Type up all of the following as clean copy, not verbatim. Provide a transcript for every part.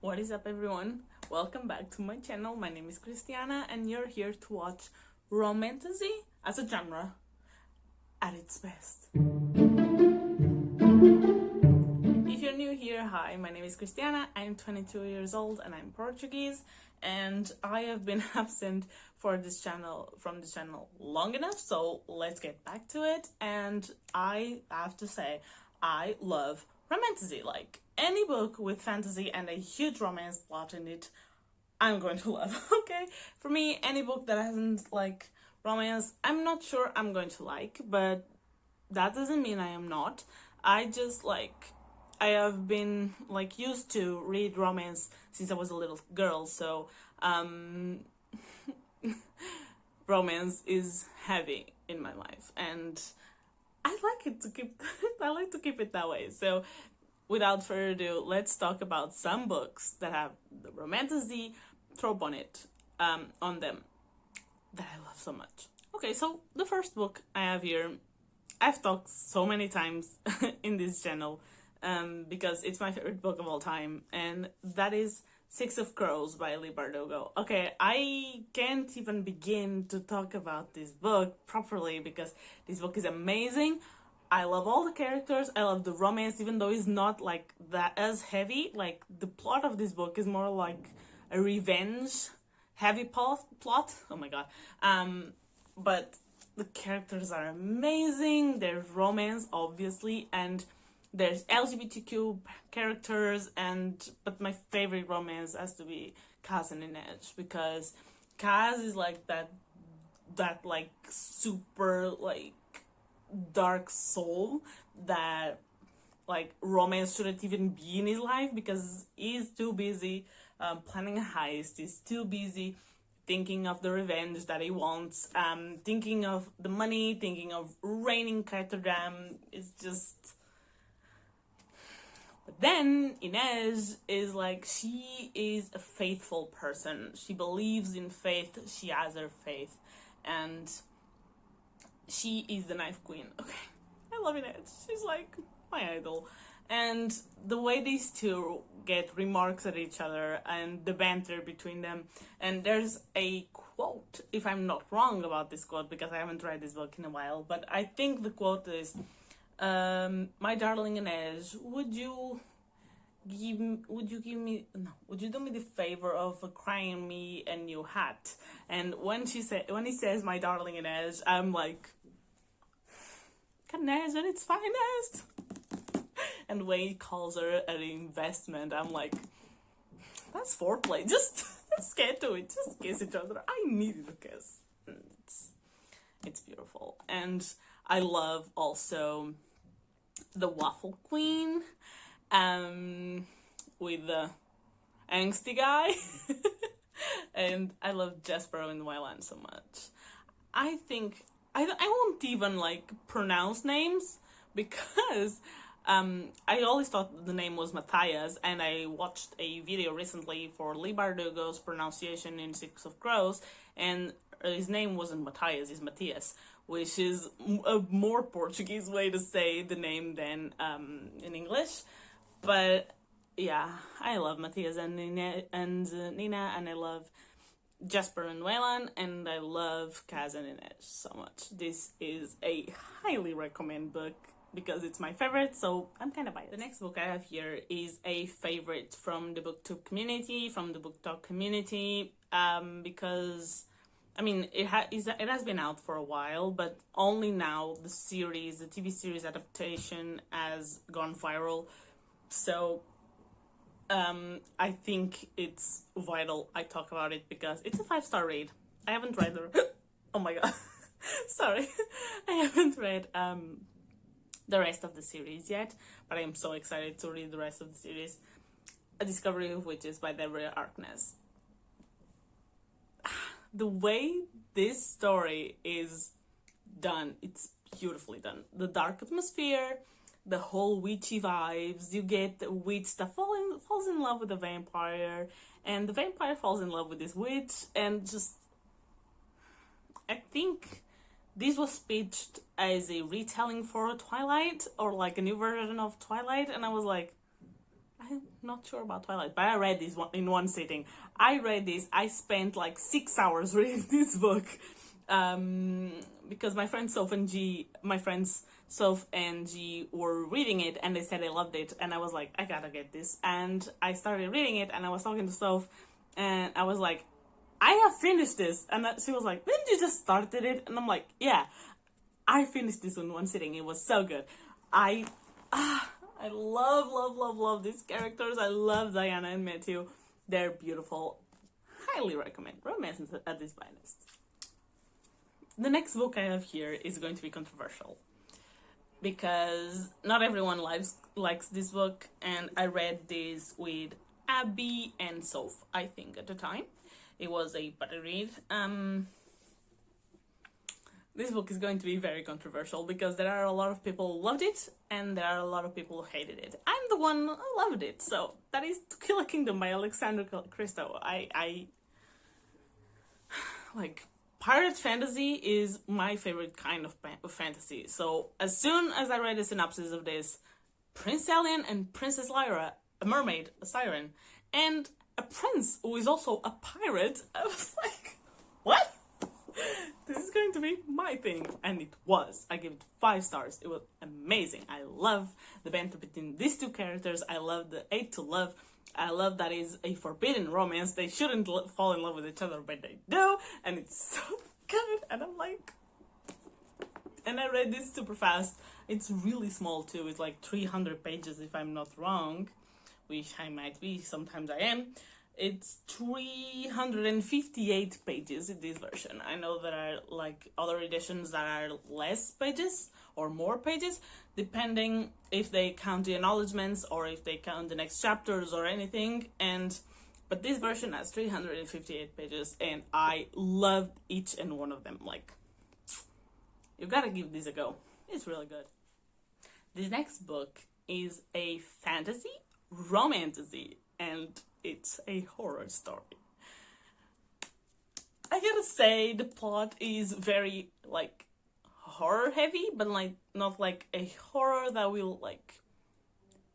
What is up, everyone? Welcome back to my channel. My name is Christiana and you're here to watch romantasy as a genre at its best. If you're new here, hi, my name is Christiana. I'm 22 years old and I'm Portuguese, and I have been absent from this channel long enough, so let's get back to it. And I have to say, I love romantasy. Like, any book with fantasy and a huge romance plot in it, I'm going to love. Okay, for me, any book that hasn't like romance, I'm not sure I'm going to like, but that doesn't mean I am not. I have been like used to read romance since I was a little girl, so romance is heavy in my life, and I like to keep it that way. So without further ado, let's talk about some books that have the romantasy trope on them that I love so much. Okay, so the first book I have here, I've talked so many times in this channel because it's my favorite book of all time, and that is Six of Crows by Leigh Bardugo. Okay, I can't even begin to talk about this book properly because this book is amazing. I love all the characters, I love the romance, even though it's not like that as heavy. Like, the plot of this book is more like a revenge heavy plot. Oh my god. But the characters are amazing, there's romance obviously, and there's LGBTQ characters, but my favorite romance has to be Kaz and Inej, because Kaz is like that like super like dark soul that like romance shouldn't even be in his life because he's too busy planning a heist, he's too busy thinking of the revenge that he wants, thinking of the money, thinking of raining Catterdam. It's just... But then Inej is like, she is a faithful person, she believes in faith, she has her faith, and she is the knife queen. Okay, I love Inej, she's like my idol. And the way these two get remarks at each other and the banter between them, and there's a quote, if I'm not wrong about this quote because I haven't read this book in a while, but I think the quote is, my darling Inej, would you do me the favor of crying me a new hat? And when he says my darling Inej, I'm like, Inej at its finest. And when he calls her an investment, I'm like, that's foreplay. Just get to it. Just kiss each other. I needed a kiss. It's beautiful. And I love also the Waffle Queen, with the angsty guy. And I love Jasper and Wyland so much. I think I won't even like pronounce names because I always thought the name was Matthias, and I watched a video recently for Leigh Bardugo's pronunciation in Six of Crows, and his name wasn't Matthias, it's Matthias, which is a more Portuguese way to say the name than in English. But yeah, I love Matthias and Nina, and I love Jasper and Wayland, and I love Kaz and Inej so much. This is a highly recommend book because it's my favorite, so I'm kind of biased. The next book I have here is a favorite from the booktube community, from the book talk community, because I mean it has been out for a while, but only now the TV series adaptation has gone viral. So I think it's vital I talk about it because it's a 5-star read. I haven't read oh my god, sorry, I haven't read the rest of the series yet, but I am so excited to read the rest of the series. A Discovery of Witches by Deborah Harkness. The way this story is done, it's beautifully done. The dark atmosphere, the whole witchy vibes, you get the witch that falls in love with the vampire, and the vampire falls in love with this witch, and just, I think this was pitched as a retelling for Twilight, or like a new version of Twilight, and I was like, I'm not sure about Twilight, but I read this one in one sitting. I spent like 6 hours reading this book. Because my friends Soph and G were reading it and they said they loved it, and I was like, I gotta get this. And I started reading it, and I was talking to Soph, and I was like, I have finished this. And she was like, didn't you just started it? And I'm like, yeah, I finished this in one sitting. It was so good. I love these characters. I love Diana and Matthew. They're beautiful. Highly recommend Romance at its finest. The next book I have here is going to be controversial, because not everyone likes this book, and I read this with Abby and Soph, I think, at the time. It was a buddy read. This book is going to be very controversial because there are a lot of people who loved it and there are a lot of people who hated it. I'm the one who loved it, so that is To Kill a Kingdom by Alexandra Christo. I like, pirate fantasy is my favorite kind of fantasy. So as soon as I read the synopsis of this, Prince Alien and Princess Lyra, a mermaid, a siren, and a prince who is also a pirate, I was like, what? This is going to be my thing. And it was. I gave it 5 stars. It was amazing. I love the banter between these two characters. I love the aid to love. I love that it's a forbidden romance. They shouldn't fall in love with each other, but they do. And it's so good. And I'm like... And I read this super fast. It's really small too. It's like 300 pages if I'm not wrong. Which I might be. Sometimes I am. It's 358 pages in this version. I know there are like other editions that are less pages or more pages, depending if they count the acknowledgements or if they count the next chapters or anything. But this version has 358 pages, and I loved each and one of them. Like, you gotta give this a go. It's really good. This next book is a fantasy romantasy, and it's a horror story. I gotta say, the plot is very, like, horror heavy, but, like, not like a horror that will, like,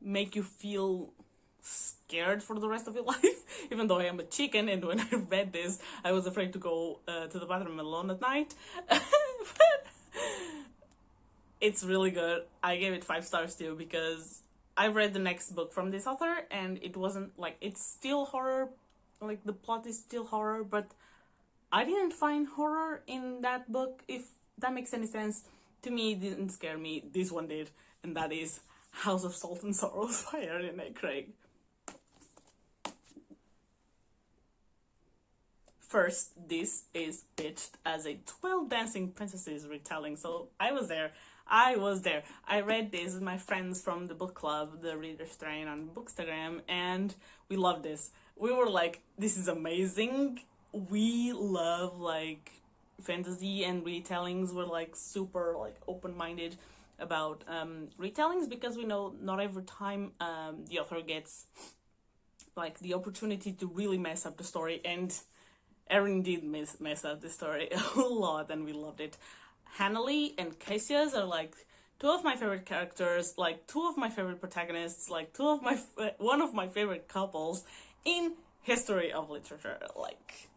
make you feel scared for the rest of your life. Even though I am a chicken, and when I read this, I was afraid to go to the bathroom alone at night. But it's really good. I gave it 5 stars too, because I read the next book from this author, and it wasn't, like, it's still horror, like, the plot is still horror, but I didn't find horror in that book, if that makes any sense. To me, it didn't scare me. This one did, and that is House of Salt and Sorrows by Erin and Craig. First, this is pitched as a 12 Dancing Princesses retelling, so I was there. I read this with my friends from the book club, the Reader's Train on Bookstagram, and we loved this. We were like, this is amazing. We love, like, fantasy and retellings. We're, like, super, like, open-minded about retellings, because we know not every time the author gets, like, the opportunity to really mess up the story, and Erin did mess up the story a lot, and we loved it. Leigh and Cassius are, like, 2 of my favorite characters, like, 2 of my favorite protagonists, like, one of my favorite couples in history of literature. Like,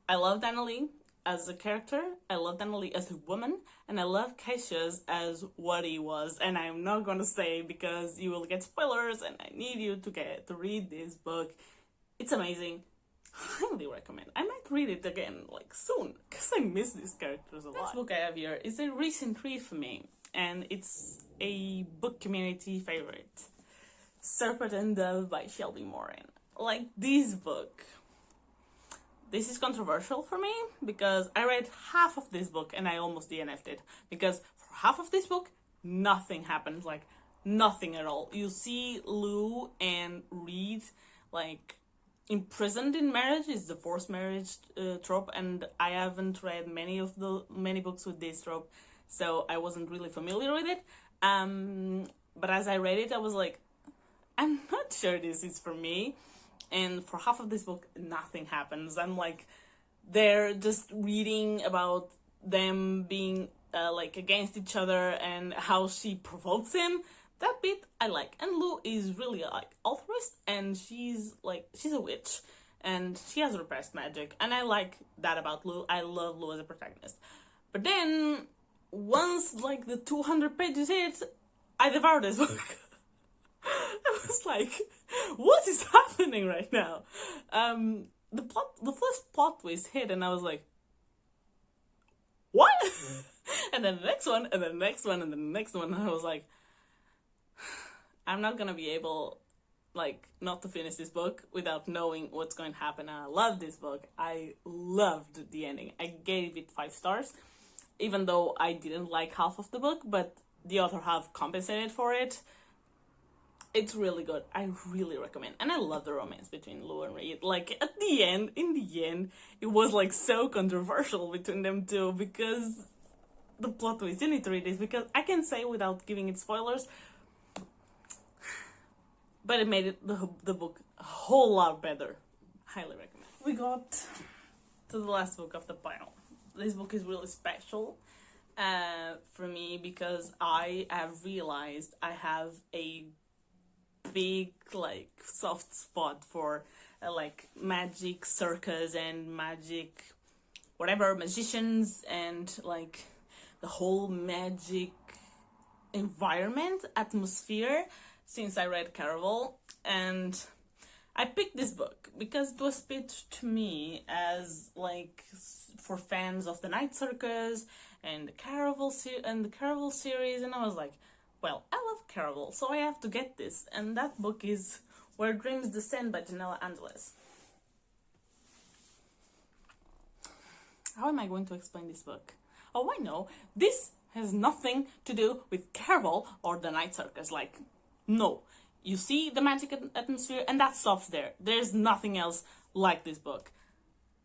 I love Leigh as a character, I love Leigh as a woman, and I love Cassius as what he was. And I'm not gonna say, because you will get spoilers, and I need you to read this book. It's amazing. Highly recommend. I might read it again, like, soon, because I miss these characters a lot. This book I have here is a recent read for me, and it's a book community favorite. Serpent and Dove by Shelby Mahurin. Like, this book, this is controversial for me, because I read half of this book and I almost DNF'd it, because for half of this book, nothing happens, like, nothing at all. You see Lou and Reed, like, imprisoned in marriage. Is the forced marriage trope, and I haven't read many books with this trope, so I wasn't really familiar with it. But as I read it, I was like, I'm not sure this is for me. And for half of this book, nothing happens. I'm like, they're just reading about them being like against each other and how she provokes him. that bit I like. And Lou is really like altruist, and she's a witch, and she has repressed magic, and I like that about Lou. I love Lou as a protagonist. But then once like the 200 pages hit, I devoured this book. I was like, what is happening right now? The first plot twist hit, and I was like, what? And then the next one, and then the next one, and then the next one, and I was like, I'm not gonna be able, like, not to finish this book without knowing what's going to happen. And I love this book. I loved the ending. I gave it 5 stars, even though I didn't like half of the book, but the other half compensated for it. It's really good. I really recommend. And I love the romance between Lou and Reed. Like, in the end, it was, like, so controversial between them two, because the plot twist, you need to read this, because I can say without giving it spoilers, but it made the book a whole lot better. Highly recommend. We got to the last book of the pile. This book is really special for me, because I have realized I have a big, like, soft spot for like magic circus and magic whatever, magicians, and like the whole magic environment, atmosphere, since I read Caraval. And I picked this book because it was pitched to me as like for fans of the Night Circus and the Caraval series, and I was like, well, I love Caraval, so I have to get this. And that book is Where Dreams Descend by Janella. How am I going to explain this book? Oh, I know. This has nothing to do with Caraval or the Night Circus. Like, no. You see the magic atmosphere, and that stops there. There's nothing else like this book.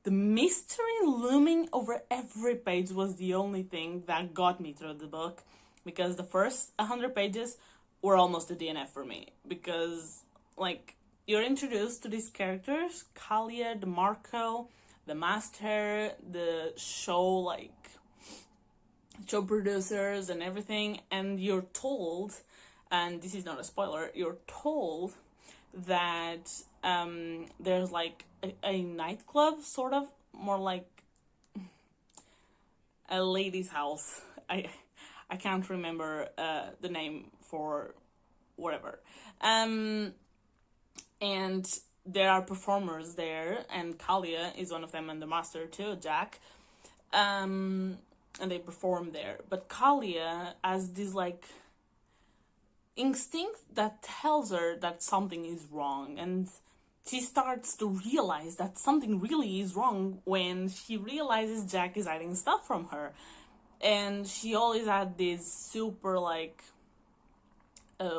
The mystery looming over every page was the only thing that got me through the book, because the first 100 pages were almost a DNF for me, because, like, you're introduced to these characters, Kalia, the Marco, the Master, the show producers and everything, and you're told, and this is not a spoiler, you're told that there's like a nightclub, sort of, more like a lady's house. I can't remember the name for whatever. And there are performers there, and Kalia is one of them, and the Master too, Jack. And they perform there. But Kalia has this, like, instinct that tells her that something is wrong, and she starts to realize that something really is wrong when she realizes Jack is hiding stuff from her. And she always had this super, like,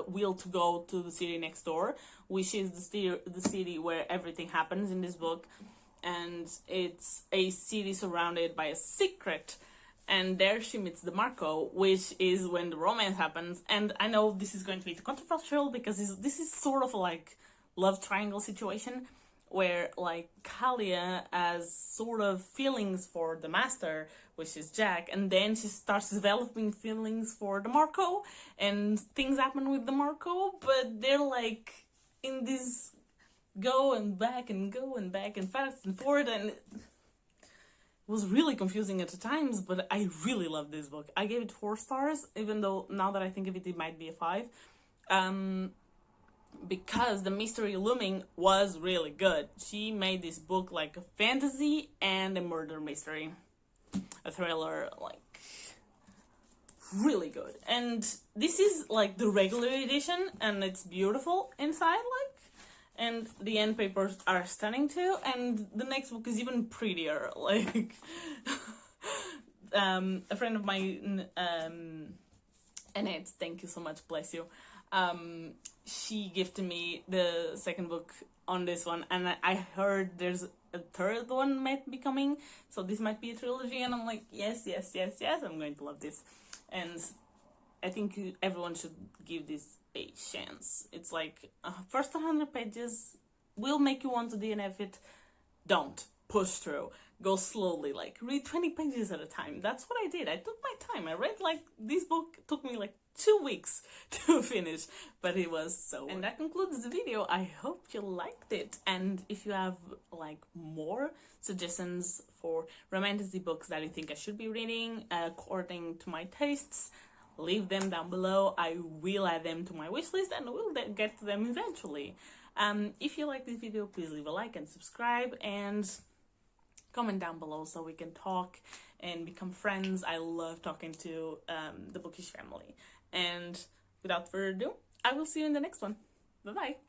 will to go to the city next door, which is the city where everything happens in this book. And it's a city surrounded by a secret. And there she meets the Marco, which is when the romance happens. And I know this is going to be controversial, because this is sort of like love triangle situation, where, like, Kalia has sort of feelings for the Master, which is Jack, and then she starts developing feelings for the Marco, and things happen with the Marco, but they're, like, in this go and back and fast and forward, and it was really confusing at the times, but I really loved this book. I gave it 4 stars, even though now that I think of it, it might be a 5. Because the mystery looming was really good. She made this book like a fantasy and a murder mystery. A thriller, like, really good. And this is like the regular edition, and it's beautiful inside, like, and the end papers are stunning too, and the next book is even prettier, like, a friend of mine, Annette, thank you so much, bless you, she gifted me the second book on this one, and I heard there's a third one might be coming, so this might be a trilogy, and I'm like, yes, I'm going to love this. And I think everyone should give this a chance. It's like, first 100 pages will make you want to DNF it. Don't push through. Go slowly, like, read 20 pages at a time. That's what I did. I took my time. I read, like, this book took me like 2 weeks to finish, but it was so. And that concludes the video. I hope you liked it, and if you have like more suggestions for romantasy books that you think I should be reading according to my tastes, leave them down below. I will add them to my wishlist and we'll get to them eventually. If you like this video, please leave a like and subscribe, and comment down below so we can talk and become friends. I love talking to the bookish family. And without further ado, I will see you in the next one. Bye bye.